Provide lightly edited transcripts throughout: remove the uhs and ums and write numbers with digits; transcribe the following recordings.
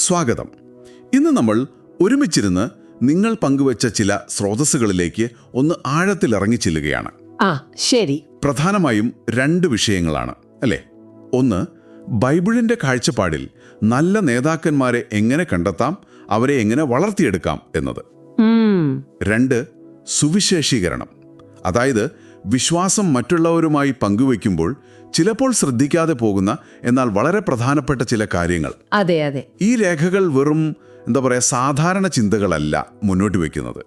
സ്വാഗതം. ഇന്ന് നമ്മൾ ഒരുമിച്ചിരുന്ന് നിങ്ങൾ പങ്കുവച്ച ചില സ്രോതസ്സുകളിലേക്ക് ഒന്ന് ആഴത്തിലിറങ്ങി ചെല്ലുകയാണ്. ശരി. പ്രധാനമായും 2 വിഷയങ്ങളാണ് അല്ലേ? ഒന്ന്, ബൈബിളിന്റെ കാഴ്ചപ്പാടിൽ നല്ല നേതാക്കന്മാരെ എങ്ങനെ കണ്ടെത്താം, അവരെ എങ്ങനെ വളർത്തിയെടുക്കാം എന്നത്. 2, സുവിശേഷീകരണം. അതായത് വിശ്വാസം മറ്റുള്ളവരുമായി പങ്കുവയ്ക്കുമ്പോൾ ചിലപ്പോൾ ശ്രദ്ധിക്കാതെ പോകുന്ന എന്നാൽ വളരെ പ്രധാനപ്പെട്ട ചില കാര്യങ്ങൾ. അതെ അതെ. ഈ രേഖകൾ വെറും സാധാരണ ചിന്തകളല്ല മുന്നോട്ട് വയ്ക്കുന്നത്.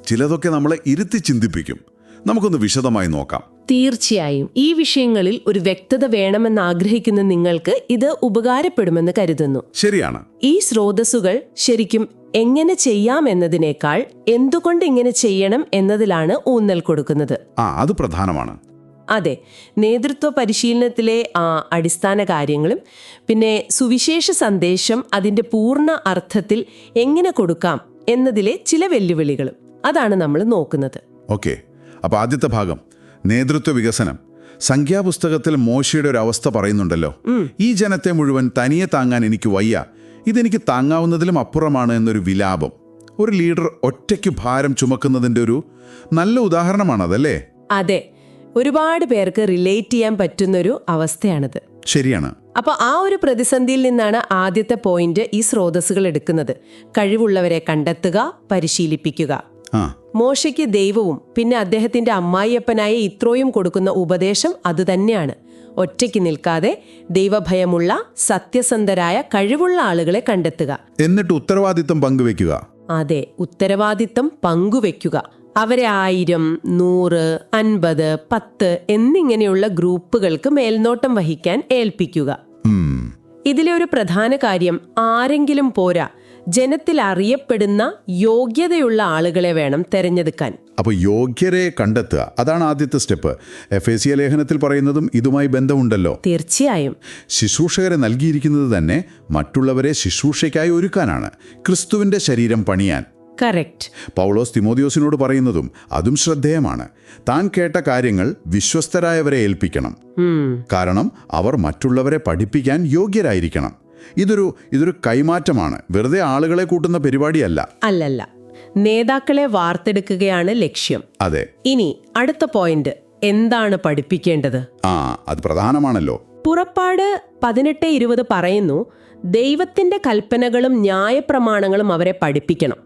ചിലതൊക്കെ നമ്മളെ ഇരുത്തി ചിന്തിപ്പിക്കും. നമുക്കൊന്ന് വിശദമായി നോക്കാം. തീർച്ചയായും ഈ വിഷയങ്ങളിൽ ഒരു വ്യക്തത വേണമെന്ന് ആഗ്രഹിക്കുന്ന നിങ്ങൾക്ക് ഇത് ഉപകാരപ്പെടുമെന്ന് കരുതുന്നു. ശരിയാണ്. ഈ സ്രോതസ്സുകൾ ശരിക്കും എങ്ങനെ ചെയ്യാം എന്നതിനേക്കാൾ എന്തുകൊണ്ട് ഇങ്ങനെ ചെയ്യണം എന്നതിലാണ് ഊന്നൽ കൊടുക്കുന്നത്. അത് പ്രധാനമാണ്. അതെ, നേതൃത്വ പരിശീലനത്തിലെ അടിസ്ഥാന കാര്യങ്ങളും പിന്നെ സുവിശേഷ സന്ദേശം അതിൻ്റെ പൂർണ്ണ അർത്ഥത്തിൽ എങ്ങനെ കൊടുക്കാം എന്നതിലെ ചില വെല്ലുവിളികളും അതാണ് നമ്മൾ നോക്കുന്നത്. ഓക്കെ, അപ്പോൾ ആദ്യത്തെ ഭാഗം നേതൃത്വ വികസനം. സംഖ്യാപുസ്തകത്തിൽ മോശയുടെ ഒരു അവസ്ഥ പറയുന്നുണ്ടല്ലോ, ഈ ജനത്തെ മുഴുവൻ തനിയെ താങ്ങാൻ എനിക്ക് വയ്യ, ഇതെനിക്ക് താങ്ങാവുന്നതിലും അപ്പുറമാണ് എന്നൊരു വിലാപം. ഒരു ലീഡർ ഒറ്റയ്ക്ക് ഭാരം ചുമക്കുന്നതിൻ്റെ ഒരു നല്ല ഉദാഹരണമാണതല്ലേ? അതെ, ഒരുപാട് പേർക്ക് റിലേറ്റ് ചെയ്യാൻ പറ്റുന്നൊരു അവസ്ഥയാണിത്. ശരിയാണ്. അപ്പോൾ ആ ഒരു പ്രതിസന്ധിയിൽ നിന്നാണ് ആദ്യത്തെ പോയിന്റ് ഈ സ്രോതസ്സുകൾ എടുക്കുന്നത്. കഴിവുള്ളവരെ കണ്ടെത്തുക, പരിശീലിപ്പിക്കുക. മോശയ്ക്ക് ദൈവവും പിന്നെ അദ്ദേഹത്തിന്റെ അമ്മായിയപ്പനായ യിത്രോയും കൊടുക്കുന്ന ഉപദേശം അതുതന്നെയാണ്. ഒറ്റയ്ക്ക് നിൽക്കാതെ ദൈവഭയമുള്ള സത്യസന്ധരായ കഴിവുള്ള ആളുകളെ കണ്ടെത്തുക, എന്നിട്ട് ഉത്തരവാദിത്തം പങ്കുവെക്കുക. അതെ, ഉത്തരവാദിത്തം പങ്കുവെക്കുക. അവരെ 1000, 100, 50, 10 എന്നിങ്ങനെയുള്ള ഗ്രൂപ്പുകൾക്ക് മേൽനോട്ടം വഹിക്കാൻ ഏൽപ്പിക്കുക. ഇതിലെ ഒരു പ്രധാന കാര്യം ആരെങ്കിലും പോരാ, ജനത്തിൽ അറിയപ്പെടുന്ന യോഗ്യതയുള്ള ആളുകളെ വേണം തെരഞ്ഞെടുക്കാൻ. അപ്പോൾ യോഗ്യരെ കണ്ടെത്തുക, അതാണ് ആദ്യത്തെ സ്റ്റെപ്പ്. എഫേസ്യ ലേഖനത്തിൽ പറയുന്നതും ഇതുമായി ബന്ധമുണ്ടല്ലോ. തീർച്ചയായും. ശുശ്രൂഷകരെ നൽകിയിരിക്കുന്നത് തന്നെ മറ്റുള്ളവരെ ശുശ്രൂഷയ്ക്കായി ഒരുക്കാനാണ്, ക്രിസ്തുവിന്റെ ശരീരം പണിയാൻ. കറക്റ്റ്. പൗലോസ് തിമോഥെയോസിനോട് പറയുന്നതും അതും ശ്രദ്ധേയമാണ്. താൻ കേട്ട കാര്യങ്ങൾ വിശ്വസ്തരായവരെ ഏൽപ്പിക്കണം, കാരണം അവർ മറ്റുള്ളവരെ പഠിപ്പിക്കാൻ യോഗ്യരായിരിക്കണം. ഇതൊരു കൈമാറ്റമാണ്, വെറുതെ ആളുകളെ കൂട്ടുന്ന പരിപാടിയല്ല. അല്ലല്ല, നേതാക്കളെ വാർത്തെടുക്കുകയാണ് ലക്ഷ്യം. അതെ. ഇനി അടുത്ത പോയിന്റ്, എന്താണ് പഠിപ്പിക്കേണ്ടത്? അത് പ്രധാനമാണല്ലോ. പുറപ്പാട് 18:20 പറയുന്നു, ദൈവത്തിന്റെ കൽപ്പനകളും ന്യായപ്രമാണങ്ങളും അവരെ പഠിപ്പിക്കണം.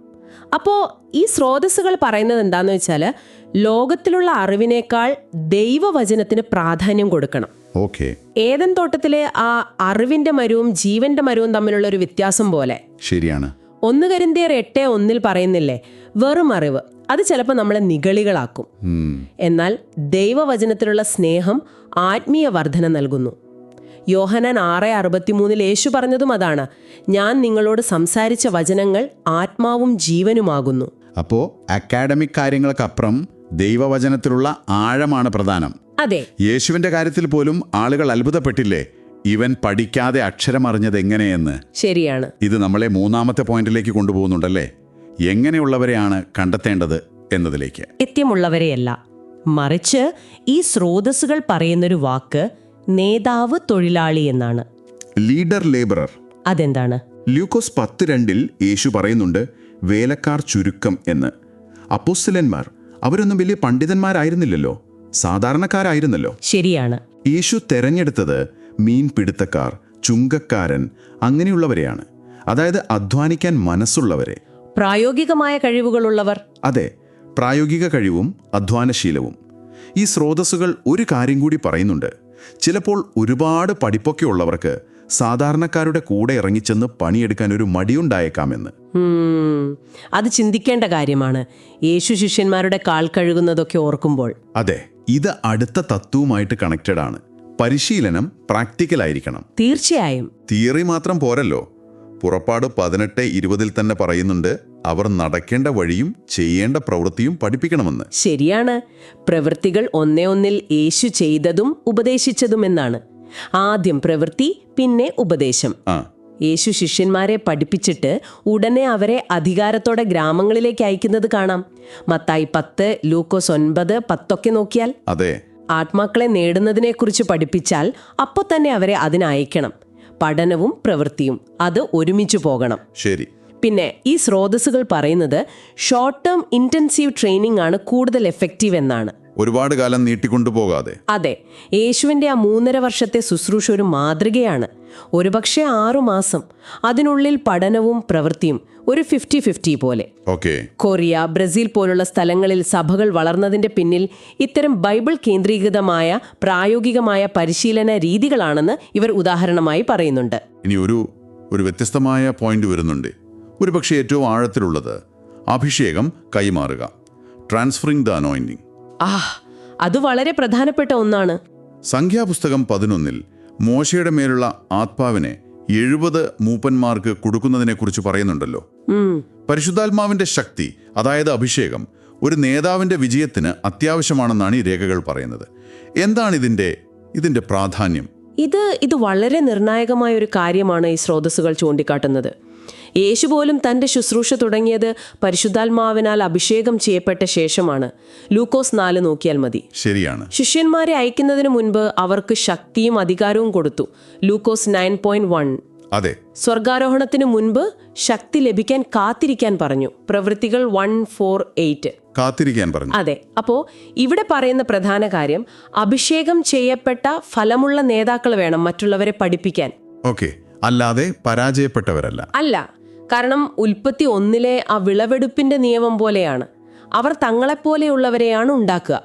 അപ്പോൾ ഈ സ്രോതസ്സുകൾ പറയുന്നത് എന്താന്ന് വെച്ചാൽ, ലോകത്തിലുള്ള അറിവിനേക്കാൾ ദൈവവചനത്തിന് പ്രാധാന്യം കൊടുക്കണം. ഓക്കെ. ഏദൻ തോട്ടത്തിലെ ആ അറിവിന്റെ മരവും ജീവന്റെ മരവും തമ്മിലുള്ള ഒരു വ്യത്യാസം പോലെ. ശരിയാണ്. 1 കൊരിന്ത്യർ 8:1 പറയുന്നില്ലേ, വെറും അറിവ് അത് ചിലപ്പോൾ നമ്മളെ നിഗളികളാക്കും. എന്നാൽ ദൈവവചനത്തിലുള്ള സ്നേഹം ആത്മീയ വർധന നൽകുന്നു. യോഹന്നാൻ 6:63 യേശു പറഞ്ഞതും അതാണ്, ഞാൻ നിങ്ങളോട് സംസാരിച്ച വചനങ്ങൾ ആത്മാവും ജീവനുമാകുന്നു. അപ്പോൾ അക്കാഡമിക് കാര്യങ്ങൾക്കപ്പുറം ദൈവവചനത്തിലുള്ള ആഴമാണ് പ്രധാനം. അതെ. യേശുവിന്റെ കാര്യത്തിൽ പോലും ആളുകൾ അത്ഭുതപ്പെട്ടില്ലേ, ഇവൻ പഠിക്കാതെ അക്ഷരമറിഞ്ഞത് എങ്ങനെയെന്ന്. ശരിയാണ്. ഇത് നമ്മളെ 3ാമത്തെ പോയിന്റിലേക്ക് കൊണ്ടുപോകുന്നുണ്ടല്ലേ, എങ്ങനെയുള്ളവരെയാണ് കണ്ടെത്തേണ്ടത് എന്നതിലേക്ക്. കൃത്യമുള്ളവരെയല്ല, മറിച്ച് ഈ സ്രോതസ്സുകൾ പറയുന്നൊരു വാക്ക് നേതാവ് തൊഴിലാളി എന്നാണ്. Leader labourer. അതെന്താണ്? ലൂക്കോസ് 10:2 യേശു പറയുന്നുണ്ട്, വേലക്കാർ ചുരുക്കം എന്ന്. അപ്പോസ്തലന്മാർ അവരൊന്നും വലിയ പണ്ഡിതന്മാരായിരുന്നില്ലല്ലോ, സാധാരണക്കാരായിരുന്നല്ലോ. ശരിയാണ്. യേശു തെരഞ്ഞെടുത്തത് മീൻപിടുത്തക്കാർ, ചുങ്കക്കാരൻ, അങ്ങനെയുള്ളവരെയാണ്. അതായത് അധ്വാനിക്കാൻ മനസ്സുള്ളവരെ, പ്രായോഗികമായ കഴിവുകളുള്ളവർ. അതെ, പ്രായോഗിക കഴിവും അധ്വാനശീലവും. ഈ സ്രോതസ്സുകൾ ഒരു കാര്യം കൂടി പറയുന്നുണ്ട്, ചിലപ്പോൾ ഒരുപാട് പഠിപ്പൊക്കെ ഉള്ളവർക്ക് സാധാരണക്കാരുടെ കൂടെ ഇറങ്ങിച്ചെന്ന് പണിയെടുക്കാൻ ഒരു മടിയുണ്ടായേക്കാമെന്ന്. അത് ചിന്തിക്കേണ്ട കാര്യമാണ്, യേശു ശിഷ്യന്മാരുടെ കാൽ കഴുകുന്നതൊക്കെ ഓർക്കുമ്പോൾ. അതെ, ഇത് അടുത്ത തത്വവുമായിട്ട് കണക്റ്റഡ് ആണ്. പരിശീലനം പ്രാക്ടിക്കലായിരിക്കണം. തീർച്ചയായും. തിയറി മാത്രം പോരല്ലോ. പുറപ്പാട് 18:20 തന്നെ പറയുന്നുണ്ട്, അവർ നടക്കേണ്ട വഴിയും ചെയ്യേണ്ട പ്രവൃത്തിയും പഠിപ്പിക്കണമെന്ന്. ശരിയാണ്. പ്രവൃത്തികൾ 1:1 യേശു ചെയ്തതും ഉപദേശിച്ചതും എന്നാണ്. ആദ്യം പ്രവൃത്തി, പിന്നെ ഉപദേശം. യേശു ശിഷ്യന്മാരെ പഠിപ്പിച്ചിട്ട് ഉടനെ അവരെ അധികാരത്തോടെ ഗ്രാമങ്ങളിലേക്ക് അയക്കുന്നത് കാണാം. മത്തായി 10, ലൂക്കോസ് 9:10 നോക്കിയാൽ. അതെ. ആത്മാക്കളെ നേടുന്നതിനെക്കുറിച്ച് പഠിപ്പിച്ചാൽ അപ്പോൾ തന്നെ അവരെ അതിനയക്കണം. പഠനവും പ്രവൃത്തിയും അത് ഒരുമിച്ച് പോകണം. ശരി. പിന്നെ ഈ സ്രോതസ്സുകൾ പറയുന്നത് ഷോർട്ട് ടേം ഇൻറ്റൻസീവ് ട്രെയിനിങ് ആണ് കൂടുതൽ എഫക്റ്റീവ് എന്നാണ്. ഒരുപാട് കാലം നീട്ടിക്കൊണ്ടുപോകാതെ. അതെ, യേശുവിൻ്റെ ആ 3.5 വർഷത്തെ ശുശ്രൂഷ ഒരു മാതൃകയാണ്. ഒരുപക്ഷെ 6 മാസം, അതിനുള്ളിൽ പഠനവും പ്രവൃത്തിയും ഒരു 50-50 പോലെ. ഓക്കെ. കൊറിയ, ബ്രസീൽ പോലുള്ള സ്ഥലങ്ങളിൽ സഭകൾ വളർന്നതിന്റെ പിന്നിൽ ഇത്തരം ബൈബിൾ കേന്ദ്രീകൃതമായ പ്രായോഗികമായ പരിശീലന രീതികളാണെന്ന് ഇവർ ഉദാഹരണമായി പറയുന്നുണ്ട്. ഇനി ഒരു വ്യത്യസ്തമായ പോയിന്റ് വരുന്നുണ്ട്. ഒരുപക്ഷെ ഏറ്റവും ആഴത്തിലുള്ളത് അഭിഷേകം കൈമാറുക, ട്രാൻസ്ഫറിംഗ് ദ അനോയിന്റിംഗ്. അത് വളരെ പ്രധാനപ്പെട്ട ഒന്നാണ്. സംഖ്യാപുസ്തകം 11 മോശയുടെ മേലുള്ള ആത്മാവിനെ 70 മൂപ്പന്മാർക്ക് കൊടുക്കുന്നതിനെക്കുറിച്ച് പറയുന്നുണ്ടല്ലോ. പരിശുദ്ധാത്മാവിന്റെ ശക്തി, അതായത് അഭിഷേകം, ഒരു നേതാവിന്റെ വിജയത്തിന് അത്യാവശ്യമാണെന്നാണ് ഈ രേഖകൾ പറയുന്നത്. എന്താണ് ഇതിന്റെ പ്രാധാന്യം? ഇത് വളരെ നിർണായകമായ ഒരു കാര്യമാണ് ഈ സ്രോതസ്സുകൾ ചൂണ്ടിക്കാട്ടുന്നത്. യേശു പോലും തൻ്റെ ശുശ്രൂഷ തുടങ്ങിയത് പരിശുദ്ധാത്മാവിനാൽ അഭിഷേകം ചെയ്യപ്പെട്ട ശേഷമാണ്. ലൂക്കോസ് 4 നോക്കിയാൽ മതി. ശരിയാണ്. ശിഷ്യന്മാരെ അയക്കുന്നതിന് മുൻപ് അവർക്ക് ശക്തിയും അധികാരവും കൊടുത്തു. ലൂക്കോസ് 9:1. അതെ. സ്വർഗാരോഹണത്തിന് മുൻപ് ശക്തി ലഭിക്കാൻ കാത്തിരിക്കാൻ പറഞ്ഞു. പ്രവൃത്തികൾ 1:4-8. കാത്തിരിക്കാൻ പറഞ്ഞു. അതെ. അപ്പോ ഇവിടെ പറയുന്ന പ്രധാന കാര്യം, അഭിഷേകം ചെയ്യപ്പെട്ട ഫലമുള്ള നേതാക്കൾ വേണം മറ്റുള്ളവരെ പഠിപ്പിക്കാൻ. ഓക്കെ. അല്ലാതെ പരാജയപ്പെട്ടവരല്ല. അല്ല. കാരണം ഉൽപ്പത്തി 1 ആ വിളവെടുപ്പിന്റെ നിയമം പോലെയാണ്. അവർ തങ്ങളെപ്പോലെയുള്ളവരെയാണ് ഉണ്ടാക്കുക.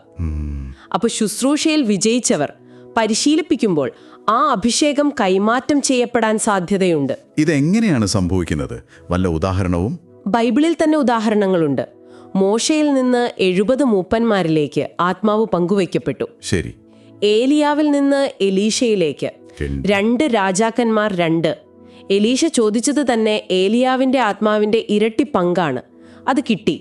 അപ്പോൾ ശുശ്രൂഷയിൽ വിജയിച്ചവർ പരിശീലിപ്പിക്കുമ്പോൾ ആ അഭിഷേകം കൈമാറ്റം ചെയ്യപ്പെടാൻ സാധ്യതയുണ്ട്. ഇതെങ്ങനെയാണ് സംഭവിക്കുന്നത്? വല്ല ഉദാഹരണവും? ബൈബിളിൽ തന്നെ ഉദാഹരണങ്ങളുണ്ട്. മോശയിൽ നിന്ന് 70 മൂപ്പന്മാരിലേക്ക് ആത്മാവ് പങ്കുവയ്ക്കപ്പെട്ടു. ശരി. ഏലിയാവിൽ നിന്ന് എലീശയിലേക്ക് 2 രാജാക്കന്മാർ 2. എലീശ ചോദിച്ചത് തന്നെ ഏലിയാവിന്റെ ആത്മാവിന്റെ ഇരട്ടി പങ്കാണ്. അത് കിട്ടി.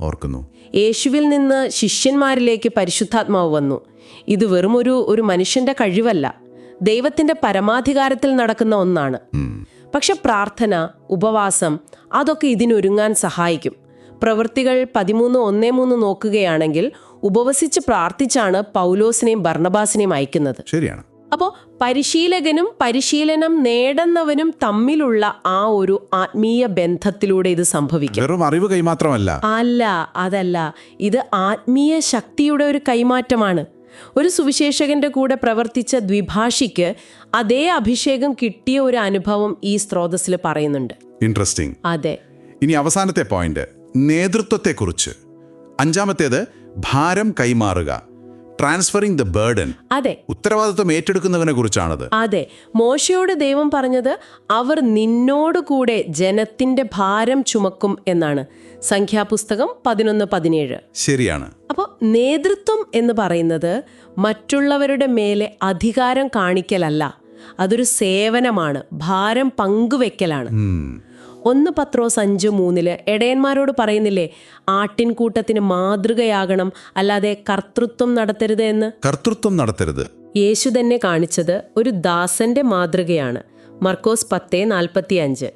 ഓർക്കുന്നു. യേശുവിൽ നിന്ന് ശിഷ്യന്മാരിലേക്ക് പരിശുദ്ധാത്മാവ് വന്നു. ഇത് വെറും ഒരു മനുഷ്യന്റെ കഴിവല്ല, ദൈവത്തിന്റെ പരമാധികാരത്തിൽ നടക്കുന്ന ഒന്നാണ്. പക്ഷെ പ്രാർത്ഥന, ഉപവാസം, അതൊക്കെ ഇതിനൊരുങ്ങാൻ സഹായിക്കും. പ്രവൃത്തികൾ 13:1-3 നോക്കുകയാണെങ്കിൽ ഉപവസിച്ച് പ്രാർത്ഥിച്ചാണ് പൗലോസിനെയും ബർണബാസിനെയും അയക്കുന്നത്. ശരിയാണ്. അപ്പോൾ പരിശീലകനും പരിശീലനം നേടുന്നവനും തമ്മിലുള്ള ആ ഒരു ആത്മീയ ബന്ധത്തിലൂടെ ഇത് സംഭവിക്കും. വെറും അറിവ് കൈമാറ്റമല്ല. അതല്ല. ഇത് ആത്മീയ ശക്തിയുടെ ഒരു കൈമാറ്റമാണ്. ഒരു സുവിശേഷകന്റെ കൂടെ പ്രവർത്തിച്ച ദ്വിഭാഷിക്ക് അതേ അഭിഷേകം കിട്ടിയ ഒരു അനുഭവം ഈ സ്രോതസ്സിൽ പറയുന്നുണ്ട്. ഇൻട്രസ്റ്റിംഗ്. അതെ. ഇനി അവസാനത്തെ പോയിന്റ്, നേതൃത്വത്തെക്കുറിച്ച്. 5-ാമത്തേത് ഭാരം കൈമാറുക, ട്രാൻസ്ഫറിംഗ് ദ ബർഡൻ. അതെ. ഉത്തരവാദിത്വം ഏറ്റെടുക്കുന്നവനെ കുറിച്ചാണത്. അതെ. മോശയോട് ദൈവം പറഞ്ഞത് അവർ നിന്നോടുകൂടെ ജനത്തിന്റെ ഭാരം ചുമക്കും എന്നാണ്. സംഖ്യാപുസ്തകം 11:17. ശരിയാണ്. അപ്പോൾ നേതൃത്വം എന്ന് പറയുന്നത് മറ്റുള്ളവരുടെ മേലെ അധികാരം കാണിക്കലല്ല, അതൊരു സേവനമാണ്, ഭാരം പങ്കുവെക്കലാണ്. 1 പത്രോസ് 5:3 എടയന്മാരോട് പറയുന്നില്ലേ, ആട്ടിൻകൂട്ടത്തിന് മാതൃകയാകണം, അല്ലാതെ കർത്തൃത്വം നടത്തരുത് എന്ന്. കർത്തൃത്വം നടത്തരുത്. യേശു തന്നെ കാണിച്ചത് ഒരു ദാസന്റെ മാതൃകയാണ്. മർക്കോസ് 10:45.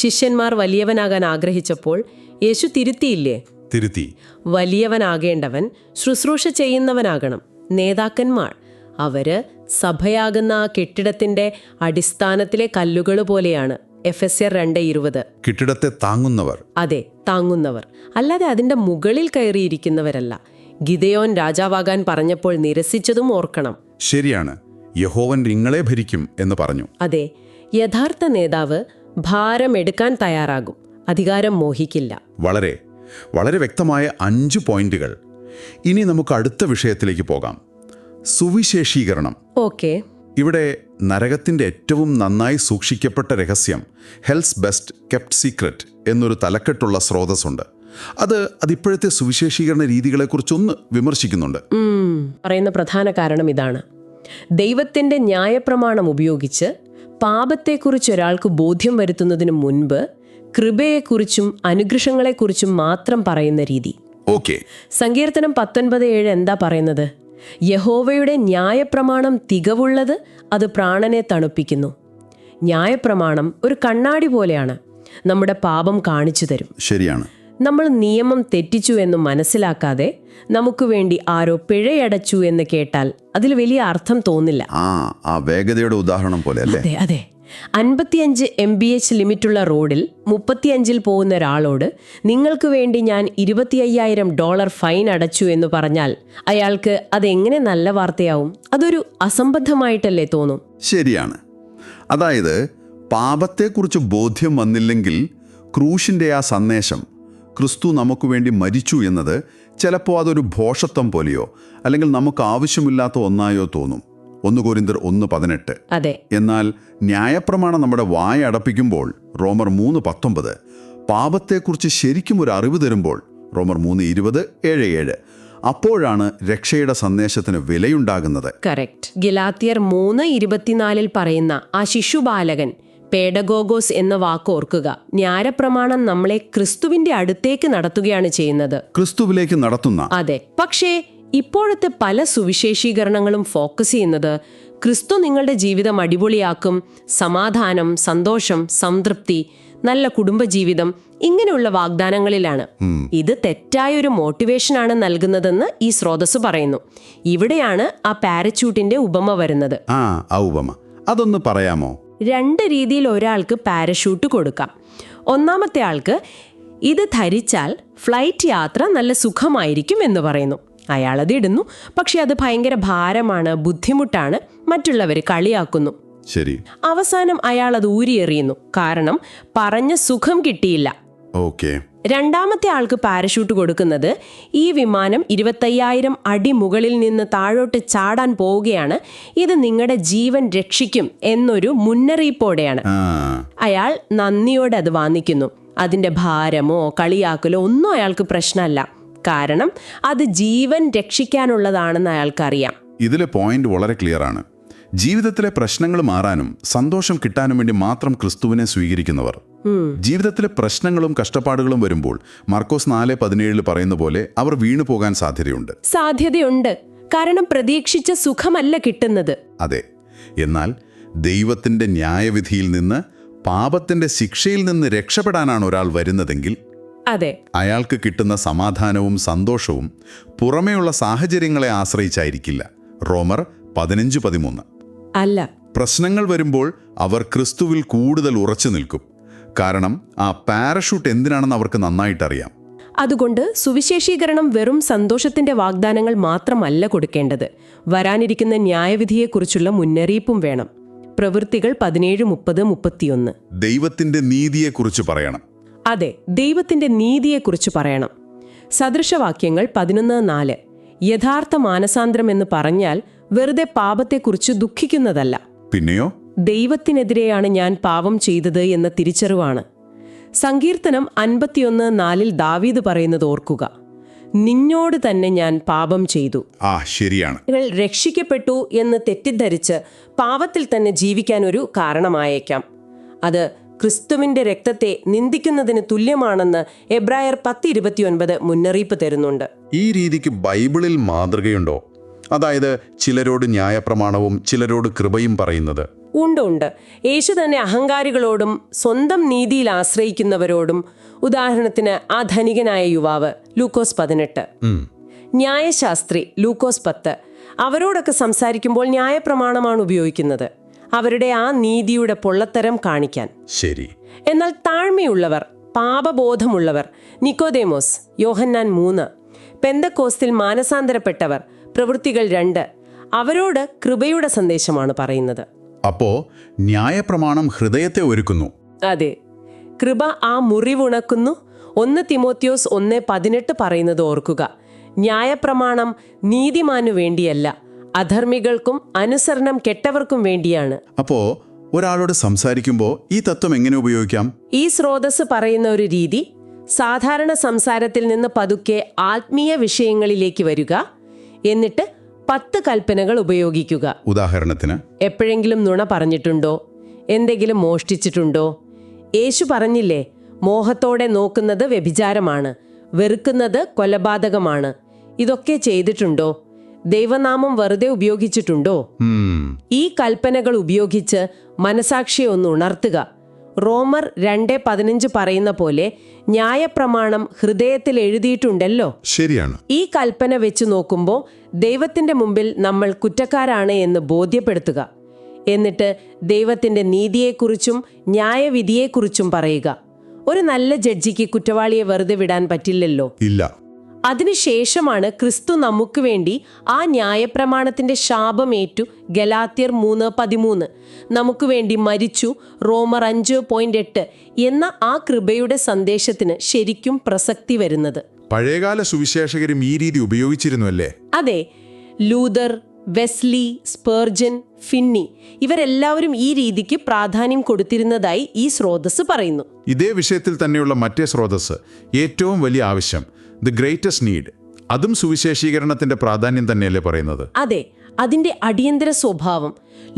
ശിഷ്യന്മാർ വലിയവനാകാൻ ആഗ്രഹിച്ചപ്പോൾ യേശു തിരുത്തിയില്ലേ? തിരുത്തി. വലിയവനാകേണ്ടവൻ ശുശ്രൂഷ ചെയ്യുന്നവനാകണം. നേതാക്കന്മാർ അവര് സഭയാകുന്ന ആ കെട്ടിടത്തിന്റെ അടിസ്ഥാനത്തിലെ കല്ലുകൾ പോലെയാണ്. എഫെസ്യർ 2:20. കെട്ടിടത്തെ താങ്ങുന്നവർ. അതെ, താങ്ങുന്നവർ, അല്ലാതെ അതിന്റെ മുകളിൽ കയറിയിരിക്കുന്നവരല്ല. ഗിദെയോൻ രാജാവാകാൻ പറഞ്ഞപ്പോൾ നിരസിച്ചതും ഓർക്കണം. ശരിയാണ്. യഹോവൻ നിങ്ങളെ ഭരിക്കും എന്ന് പറഞ്ഞു. അതെ. യഥാർത്ഥ നേതാവ് ഭാരമെടുക്കാൻ തയ്യാറാകും, അധികാരം മോഹിക്കില്ല. വളരെ വളരെ വ്യക്തമായ 5 പോയിന്റുകൾ. ഇനി നമുക്ക് അടുത്ത വിഷയത്തിലേക്ക് പോകാം, സുവിശേഷീകരണം. ഓക്കെ. ഇവിടെ നരകത്തിന്റെ ഏറ്റവും നന്നായി സൂക്ഷിക്കപ്പെട്ട രഹസ്യം, ഹെൽസ് ബെസ്റ്റ് കെപ്റ്റ് സീക്രറ്റ് എന്നൊരു തലക്കെട്ടുള്ള സ്രോതസ്സുണ്ട്. അതിപ്പോഴത്തെ സുവിശേഷീകരണ രീതികളെക്കുറിച്ചൊന്ന് വിമർശിക്കുന്നുണ്ട്. പറയുന്ന പ്രധാന കാരണം ഇതാണ്: ദൈവത്തിന്റെ ന്യായപ്രമാണം ഉപയോഗിച്ച് പാപത്തെക്കുറിച്ച് ഒരാൾക്ക് ബോധ്യം വരുത്തുന്നതിന് മുൻപ് കൃപയെക്കുറിച്ചും അനുഗ്രഹങ്ങളെക്കുറിച്ചും മാത്രം പറയുന്ന രീതി. ഓക്കെ. സങ്കീർത്തനം 19:7 എന്താ പറയുന്നത്? യഹോവയുടെ ന്യായപ്രമാണം തികവുള്ളത്, അത് പ്രാണനെ തണുപ്പിക്കുന്നു. ന്യായപ്രമാണം ഒരു കണ്ണാടി പോലെയാണ്, നമ്മുടെ പാപം കാണിച്ചു തരും. ശരിയാണ്. നമ്മൾ നിയമം തെറ്റിച്ചു എന്ന് മനസ്സിലാക്കാതെ നമുക്ക് വേണ്ടി ആരോ പിഴയടച്ചു എന്ന് കേട്ടാൽ അതിൽ വലിയ അർത്ഥം തോന്നില്ല. ആ വേഗതയുടെ ഉദാഹരണം പോലെ അല്ലേ? അതെ. 55 MBH ലിമിറ്റുള്ള റോഡിൽ 35-ൽ പോകുന്ന ഒരാളോട് നിങ്ങൾക്ക് വേണ്ടി ഞാൻ $25,000 ഫൈൻ അടച്ചു എന്ന് പറഞ്ഞാൽ അയാൾക്ക് അതെങ്ങനെ നല്ല വാർത്തയാവും? അതൊരു അസംബദ്ധമായിട്ടല്ലേ തോന്നും? ശരിയാണ്. അതായത് പാപത്തെക്കുറിച്ച് ബോധ്യം വന്നില്ലെങ്കിൽ ക്രൂശിൻ്റെ ആ സന്ദേശം, ക്രിസ്തു നമുക്ക് വേണ്ടി മരിച്ചു എന്നത് ചിലപ്പോൾ അതൊരു ഭോഷത്വം പോലെയോ അല്ലെങ്കിൽ നമുക്ക് ആവശ്യമില്ലാത്ത ഒന്നായോ തോന്നും. 1 കൊരിന്ത്യർ 1:18. അതെ. എന്നാൽ ന്യായപ്രമാണം നമ്മുടെ വായ അടപ്പിക്കുമ്പോൾ റോമർ 3:19, പാപത്തെക്കുറിച്ച് ശരിക്കും ഒരു അറിവ് തരുമ്പോൾ റോമർ 3:20, 7:7, അപ്പോഴാണ് രക്ഷയുടെ സന്ദേശത്തിന് വിലയുണ്ടാകുന്നത്. കറക്റ്റ്. ഗലാത്യർ 3:24 പറയുന്ന ആ ശിശുബാലകൻ പേഡഗോഗോസ് എന്ന വാക്ക് ഓർക്കുക. ന്യായപ്രമാണം നമ്മളെ ക്രിസ്തുവിന്റെ അടുത്തേക്ക് നടത്തുകയാണ് ചെയ്യുന്നത്. ക്രിസ്തുവിലേക്ക് നടത്തുന്ന. അതെ. പക്ഷേ ഇപ്പോഴത്തെ പല സുവിശേഷീകരണങ്ങളും ഫോക്കസ് ചെയ്യുന്നത് ക്രിസ്തു നിങ്ങളുടെ ജീവിതം അടിപൊളിയാക്കും, സമാധാനം, സന്തോഷം, സംതൃപ്തി, നല്ല കുടുംബജീവിതം, ഇങ്ങനെയുള്ള വാഗ്ദാനങ്ങളിലാണ്. ഇത് തെറ്റായൊരു മോട്ടിവേഷനാണ് നൽകുന്നതെന്ന് ഈ സ്രോതസ് പറയുന്നു. ഇവിടെയാണ് ആ പാരച്യൂട്ടിന്റെ ഉപമ വരുന്നത്. ആ ഉപമ അതൊന്ന് പറയാമോ? 2 രീതിയിൽ ഒരാൾക്ക് പാരഷൂട്ട് കൊടുക്കാം. ഒന്നാമത്തെ ആൾക്ക് ഇത് ധരിച്ചാൽ ഫ്ലൈറ്റ് യാത്ര നല്ല സുഖമായിരിക്കും എന്ന് പറയുന്നു. അയാളത് ഇടുന്നു, പക്ഷെ അത് ഭയങ്കര ഭാരമാണ്, ബുദ്ധിമുട്ടാണ്, മറ്റുള്ളവർ കളിയാക്കുന്നു. ശരി. അവസാനം അയാൾ അത് ഊരിയെറിയുന്നു, കാരണം പറഞ്ഞ സുഖം കിട്ടിയില്ല. ഓക്കെ. രണ്ടാമത്തെ ആൾക്ക് പാരഷൂട്ട് കൊടുക്കുന്നത് ഈ വിമാനം 25,000 അടി മുകളിൽ നിന്ന് താഴോട്ട് ചാടാൻ പോവുകയാണ്, ഇത് നിങ്ങളുടെ ജീവൻ രക്ഷിക്കും എന്നൊരു മുന്നറിയിപ്പോടെയാണ്. അയാൾ നന്ദിയോടെ അത് വാങ്ങിക്കുന്നു. അതിന്റെ ഭാരമോ കളിയാക്കലോ ഒന്നും അയാൾക്ക് പ്രശ്നമല്ല, കാരണം അത് ജീവൻ രക്ഷിക്കാനുള്ളതാണെന്ന് അയാൾക്കറിയാം. ഇതിലെ പോയിന്റ് വളരെ ക്ലിയർ ആണ്. ജീവിതത്തിലെ പ്രശ്നങ്ങൾ മാറാനും സന്തോഷം കിട്ടാനും വേണ്ടി മാത്രം ക്രിസ്തുവിനെ സ്വീകരിക്കുന്നവർ, ജീവിതത്തിലെ പ്രശ്നങ്ങളും കഷ്ടപ്പാടുകളും വരുമ്പോൾ മാർക്കോസ് 4:17 പറയുന്ന പോലെ അവർ വീണു പോകാൻ സാധ്യതയുണ്ട്. കാരണം പ്രതീക്ഷിച്ച സുഖമല്ല കിട്ടുന്നത്. അതെ. എന്നാൽ ദൈവത്തിന്റെ ന്യായവിധിയിൽ നിന്ന്, പാപത്തിന്റെ ശിക്ഷയിൽ നിന്ന് രക്ഷപ്പെടാനാണ് ഒരാൾ വരുന്നതെങ്കിൽ അതെ, അയാൾക്ക് കിട്ടുന്ന സമാധാനവും സന്തോഷവും പുറമേയുള്ള സാഹചര്യങ്ങളെ ആശ്രയിച്ചായിരിക്കില്ല. റോമർ 15:13. അല്ല. പ്രശ്നങ്ങൾ വരുമ്പോൾ അവർ ക്രിസ്തുവിൽ കൂടുതൽ ഉറച്ചു നിൽക്കും. കാരണം ആ പാരഷൂട്ട് എന്തിനാണെന്ന് അവർക്ക് നന്നായിട്ടറിയാം. അതുകൊണ്ട് സുവിശേഷീകരണം വെറും സന്തോഷത്തിന്റെ വാഗ്ദാനങ്ങൾ മാത്രമല്ല കൊടുക്കേണ്ടത്, വരാനിരിക്കുന്ന ന്യായവിധിയെക്കുറിച്ചുള്ള മുന്നറിയിപ്പും വേണം. പ്രവൃത്തികൾ 17:30-31. ദൈവത്തിന്റെ നീതിയെക്കുറിച്ച് പറയണം. അതെ, ദൈവത്തിന്റെ നീതിയെക്കുറിച്ച് പറയണം. സദൃശവാക്യങ്ങൾ 11:4. യഥാർത്ഥ മാനസാന്തരം എന്ന് പറഞ്ഞാൽ വെറുതെ പാപത്തെക്കുറിച്ച് ദുഃഖിക്കുന്നതല്ല, പിന്നെയോ ദൈവത്തിനെതിരെയാണ് ഞാൻ പാപം ചെയ്തത് എന്ന തിരിച്ചറിവാണ്. സങ്കീർത്തനം 51:4 ദാവീദ് പറയുന്നത് ഓർക്കുക, നിന്നോട് തന്നെ ഞാൻ പാപം ചെയ്തു. ശരിയാണ്. രക്ഷിക്കപ്പെട്ടു എന്ന് തെറ്റിദ്ധരിച്ച് പാപത്തിൽ തന്നെ ജീവിക്കാൻ ഒരു കാരണമായേക്കാം. അത് ക്രിസ്തുവിന്റെ രക്തത്തെ നിന്ദിക്കുന്നതിന് തുല്യമാണെന്ന് എബ്രായർ 10:29 മുന്നറിയിപ്പ് തരുന്നുണ്ട്. ഈ രീതിക്ക് ബൈബിളിൽ മാതൃകയുണ്ടോ? അതായത് ചിലരോട് ന്യായപ്രമാണവും ചിലരോട് കൃപയും പറയുന്നത്? ഉണ്ട്. യേശു തന്നെ അഹങ്കാരികളോടും സ്വന്തം നീതിയിൽ ആശ്രയിക്കുന്നവരോടും, ഉദാഹരണത്തിന് ആ ധനികനായ യുവാവ് ലൂക്കോസ് 18, ന്യായശാസ്ത്രി ലൂക്കോസ് 10, അവരോടൊക്കെ സംസാരിക്കുമ്പോൾ ന്യായപ്രമാണമാണ് ഉപയോഗിക്കുന്നത്, അവരുടെ ആ നീതിയുടെ പൊള്ളത്തരം കാണിക്കാൻ. ശരി. എന്നാൽ താഴ്മയുള്ളവർ, പാപബോധമുള്ളവർ, നിക്കോദേമോസ് യോഹന്നാൻ 3, പെന്തക്കോസ്തിൽ മാനസാന്തരപ്പെട്ടവർ പ്രവൃത്തികൾ 2, അവരോട് കൃപയുടെ സന്ദേശമാണ് പറയുന്നത്. അപ്പോ ന്യായപ്രമാണം ഹൃദയത്തെ ഒരുക്കുന്നു. അതെ, കൃപ ആ മുറിവുണക്കുന്നു. 1 തിമോത്തിയോസ് 1:18 പറയുന്നത് ഓർക്കുക, ന്യായപ്രമാണം നീതിമാനു വേണ്ടിയല്ല, അധർമ്മികൾക്കും അനുസരണം കെട്ടവർക്കും വേണ്ടിയാണ്. അപ്പോ ഒരാളോട് സംസാരിക്കുമ്പോൾ ഈ തത്വം എങ്ങനെ ഉപയോഗിക്കാം? ഈ സ്രോതസ് പറയുന്ന ഒരു രീതി, സാധാരണ സംസാരത്തിൽ നിന്ന് പതുക്കെ ആത്മീയ വിഷയങ്ങളിലേക്ക് വരിക, എന്നിട്ട് 10 കൽപ്പനകൾ ഉപയോഗിക്കുക. ഉദാഹരണത്തിന്, എപ്പോഴെങ്കിലും നുണ പറഞ്ഞിട്ടുണ്ടോ? എന്തെങ്കിലും മോഷ്ടിച്ചിട്ടുണ്ടോ? യേശു പറഞ്ഞില്ലേ, മോഹത്തോടെ നോക്കുന്നത് വ്യഭിചാരമാണ്, വെറുക്കുന്നത് കൊലപാതകമാണ്. ഇതൊക്കെ ചെയ്തിട്ടുണ്ടോ? ദൈവനാമം വെറുതെ ഉപയോഗിച്ചിട്ടുണ്ടോ? ഈ കൽപ്പനകൾ ഉപയോഗിച്ച് മനസാക്ഷിയെ ഒന്ന് ഉണർത്തുക. റോമർ 2:15 പറയുന്ന പോലെ ന്യായപ്രമാണം ഹൃദയത്തിൽ എഴുതിയിട്ടുണ്ടല്ലോ. ശരിയാണ്. ഈ കൽപ്പന വെച്ച് നോക്കുമ്പോൾ ദൈവത്തിന്റെ മുമ്പിൽ നമ്മൾ കുറ്റക്കാരാണ് എന്ന് ബോധ്യപ്പെടുത്തുക. എന്നിട്ട് ദൈവത്തിന്റെ നീതിയെക്കുറിച്ചും ന്യായവിധിയെക്കുറിച്ചും പറയുക. ഒരു നല്ല ജഡ്ജിക്ക് കുറ്റവാളിയെ വെറുതെ വിടാൻ പറ്റില്ലല്ലോ. ഇല്ല. അതിനുശേഷമാണ് ക്രിസ്തു നമുക്ക് വേണ്ടി ആ ന്യായപ്രമാണത്തിന്റെ ശാപമേറ്റു ഗലാത്യർ 3:13 നമുക്ക് വേണ്ടി മരിച്ചു റോമർ 5:8 എന്ന ആ കൃപയുടെ സന്ദേശത്തിന് ശരിക്കും പ്രസക്തി വരുന്നത്. പഴയകാല സുവിശേഷകരും ഈ രീതി ഉപയോഗിച്ചിരുന്നുവല്ലേ? അതെ, ലൂതർ, വെസ്ലി, സ്പെർജൻ, ഫിന്നി ഇവരെല്ലാവരും ഈ രീതിക്ക് പ്രാധാന്യം കൊടുത്തിരുന്നതായി ഈ സ്രോതസ് പറയുന്നു. ഇതേ വിഷയത്തിൽ തന്നെയുള്ള മറ്റേ സ്രോതസ്, ഏറ്റവും വലിയ ആവശ്യം, ദി ഗ്രേറ്റസ്റ്റ് നീഡ്, അതും സുവിശേഷീകരണത്തിന്റെ പ്രാധാന്യം തന്നെയല്ലേ പറയുന്നത്? അതെ, അതിന്റെ അടിയന്തര സ്വഭാവം,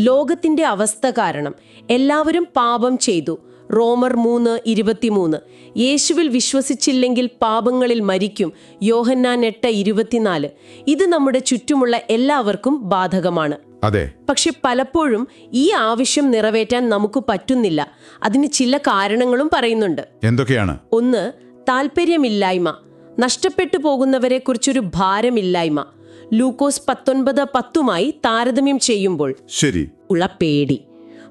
ലോകത്തിന്റെ അവസ്ഥ കാരണം എല്ലാവരും പാപം ചെയ്തു. റോമർ 3:23 യേശുവിൽ വിശ്വസിച്ചില്ലെങ്കിൽ പാപങ്ങളിൽ മരിക്കും. യോഹന്നാൻ 8:24 ഇത് നമ്മുടെ ചുറ്റുമുള്ള എല്ലാവർക്കും ബാധകമാണ്. അതെ. പക്ഷെ പലപ്പോഴും ഈ ആവശ്യം നിറവേറ്റാൻ നമുക്ക് പറ്റുന്നില്ല. അതിന് ചില കാരണങ്ങളും പറയുന്നുണ്ട്. എന്തൊക്കെയാണ്? ഒന്ന്, താല്പര്യമില്ലായ്മ, നഷ്ടപ്പെട്ടു പോകുന്നവരെ കുറിച്ചൊരു ഭാരമില്ലായ്മ. ലൂക്കോസ് 19:10 താരതമ്യം ചെയ്യുമ്പോൾ ശരി ഉള്ള പേടി.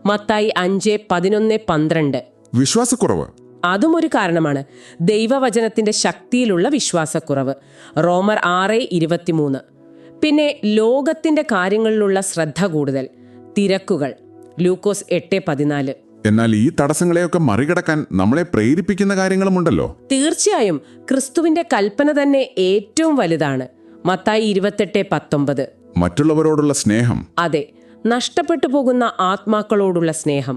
മത്തായി 5:11-12 വിശ്വാസക്കുറവ്, അതും ഒരു കാരണമാണ്. ദൈവവചനത്തിന്റെ ശക്തിയിലുള്ള വിശ്വാസക്കുറവ്. റോമർ 6:23 പിന്നെ ലോകത്തിന്റെ കാര്യങ്ങളിലുള്ള ശ്രദ്ധ കൂടുതൽ, തിരക്കുകൾ. ലൂക്കോസ് 8:14 എന്നാൽ ഈ തടസ്സങ്ങളെയൊക്കെ മറികടക്കാൻ നമ്മളെ പ്രേരിപ്പിക്കുന്ന കാര്യങ്ങളുമുണ്ടല്ലോ. തീർച്ചയായും ക്രിസ്തുവിന്റെ കൽപ്പന തന്നെ ഏറ്റവും വലുതാണ്. മത്തായി 28:19 മറ്റുള്ളവരോടുള്ള സ്നേഹം. അതെ, നഷ്ടപ്പെട്ടു പോകുന്ന ആത്മാക്കളോടുള്ള സ്നേഹം,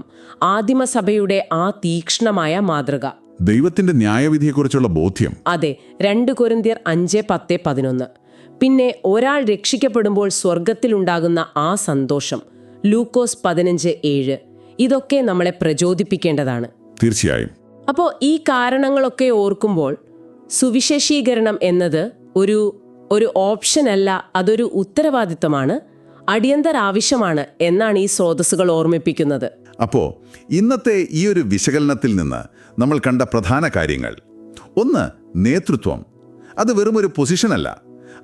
ആദിമസഭയുടെ ആ തീക്ഷ്ണമായ മാതൃക. ദൈവത്തിന്റെ ന്യായവിധിയെക്കുറിച്ചുള്ള ബോധ്യം. അതെ, 2 കൊരിന്ത്യർ 5:10-11 പിന്നെ ഒരാൾ രക്ഷിക്കപ്പെടുമ്പോൾ സ്വർഗത്തിലുണ്ടാകുന്ന ആ സന്തോഷം. ലൂക്കോസ് 15:7 ഇതൊക്കെ നമ്മളെ പ്രചോദിപ്പിക്കേണ്ടതാണ്. തീർച്ചയായും. അപ്പോൾ ഈ കാരണങ്ങളൊക്കെ ഓർക്കുമ്പോൾ സുവിശേഷീകരണം എന്നത് ഒരു ഓപ്ഷൻ അല്ല, അതൊരു ഉത്തരവാദിത്തമാണ്, അടിയന്തര ആവശ്യമാണ് എന്നാണ് ഈ സ്രോതസ്സുകൾ ഓർമ്മിപ്പിക്കുന്നത്. അപ്പോ ഇന്നത്തെ ഈ ഒരു വിശകലനത്തിൽ നിന്ന് നമ്മൾ കണ്ട പ്രധാന കാര്യങ്ങൾ: ഒന്ന്, നേതൃത്വം. അത് വെറുമൊരു പൊസിഷനല്ല,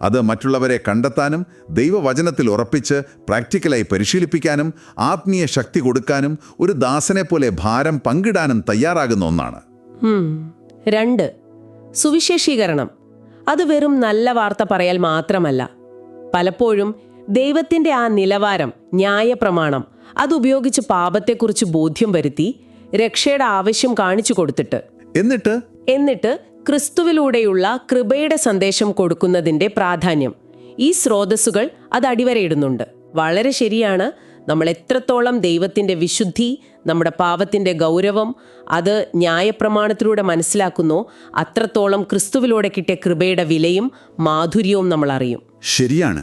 അത് മറ്റുള്ളവരെ കണ്ടെത്താനും ദൈവവചനത്തിൽ ഉറപ്പിച്ച് പ്രാക്ടിക്കലായി പരിശീലിപ്പിക്കാനും ആത്മീയ ശക്തി കൊടുക്കാനും ഒരു ദാസനെ പോലെ ഭാരം പങ്കിടാനും തയ്യാറാകുന്ന ഒന്നാണ്. 2, സുവിശേഷീകരണം. അത് വെറും നല്ല വാർത്ത പറയൽ മാത്രമല്ല. പലപ്പോഴും ദൈവത്തിന്റെ ആ നിലവാരം, ന്യായപ്രമാണം അതുപയോഗിച്ച് പാപത്തെക്കുറിച്ച് ബോധ്യം വരുത്തി രക്ഷയുടെ ആവശ്യം കാണിച്ചു കൊടുത്തിട്ട് എന്നിട്ട് ക്രിസ്തുവിലൂടെയുള്ള കൃപയുടെ സന്ദേശം കൊടുക്കുന്നതിന്റെ പ്രാധാന്യം ഈ സ്രോതസ്സുകൾ അത് അടിവരയിടുന്നുണ്ട്. വളരെ ശരിയാണ്. നമ്മൾ എത്രത്തോളം ദൈവത്തിന്റെ വിശുദ്ധി, നമ്മുടെ പാപത്തിന്റെ ഗൗരവം അത് ന്യായപ്രമാണത്തിലൂടെ മനസ്സിലാക്കുന്നോ അത്രത്തോളം ക്രിസ്തുവിലൂടെ കിട്ടിയ കൃപയുടെ വിലയും മാധുര്യവും നമ്മൾ അറിയും. ശരിയാണ്.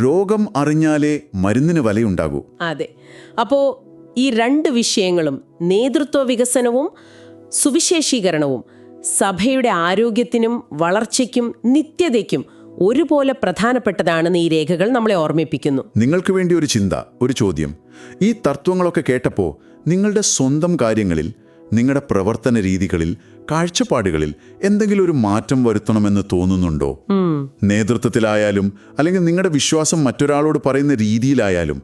രോഗം അറിഞ്ഞാലേ മരുന്നിന് വിലയുണ്ടാകൂ. അതെ. അപ്പോൾ ഈ 2 വിഷയങ്ങളും, നേതൃത്വ വികസനവും സുവിശേഷീകരണവും, സഭയുടെ ആരോഗ്യത്തിനും വളർച്ചയ്ക്കും നിത്യതയ്ക്കും ഒരുപോലെ പ്രധാനപ്പെട്ടതാണെന്ന് ഈ രേഖകൾ നമ്മളെ ഓർമ്മിപ്പിക്കുന്നു. നിങ്ങൾക്ക് വേണ്ടി ഒരു ചിന്ത, ഒരു ചോദ്യം. ഈ തത്വങ്ങളൊക്കെ കേട്ടപ്പോൾ നിങ്ങളുടെ സ്വന്തം കാര്യങ്ങളിൽ, നിങ്ങളുടെ പ്രവർത്തന രീതികളിൽ, കാഴ്ചപ്പാടുകളിൽ എന്തെങ്കിലും ഒരു മാറ്റം വരുത്തണമെന്ന് തോന്നുന്നുണ്ടോ? നേതൃത്വത്തിലായാലും അല്ലെങ്കിൽ നിങ്ങളുടെ വിശ്വാസം മറ്റൊരാളോട് പറയുന്ന രീതിയിലായാലും.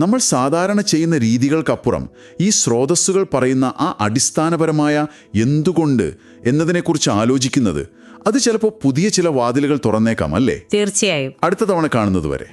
നമ്മൾ സാധാരണ ചെയ്യുന്ന രീതികൾക്കപ്പുറം ഈ സ്രോതസ്സുകൾ പറയുന്ന ആ അടിസ്ഥാനപരമായ എന്തുകൊണ്ട് എന്നതിനെക്കുറിച്ച് ആലോചിക്കുന്നത്, അത് ചിലപ്പോൾ പുതിയ ചില വാതിലുകൾ തുറന്നേക്കാം, അല്ലേ? തീർച്ചയായും. അടുത്ത തവണ കാണുന്നത് വരെ.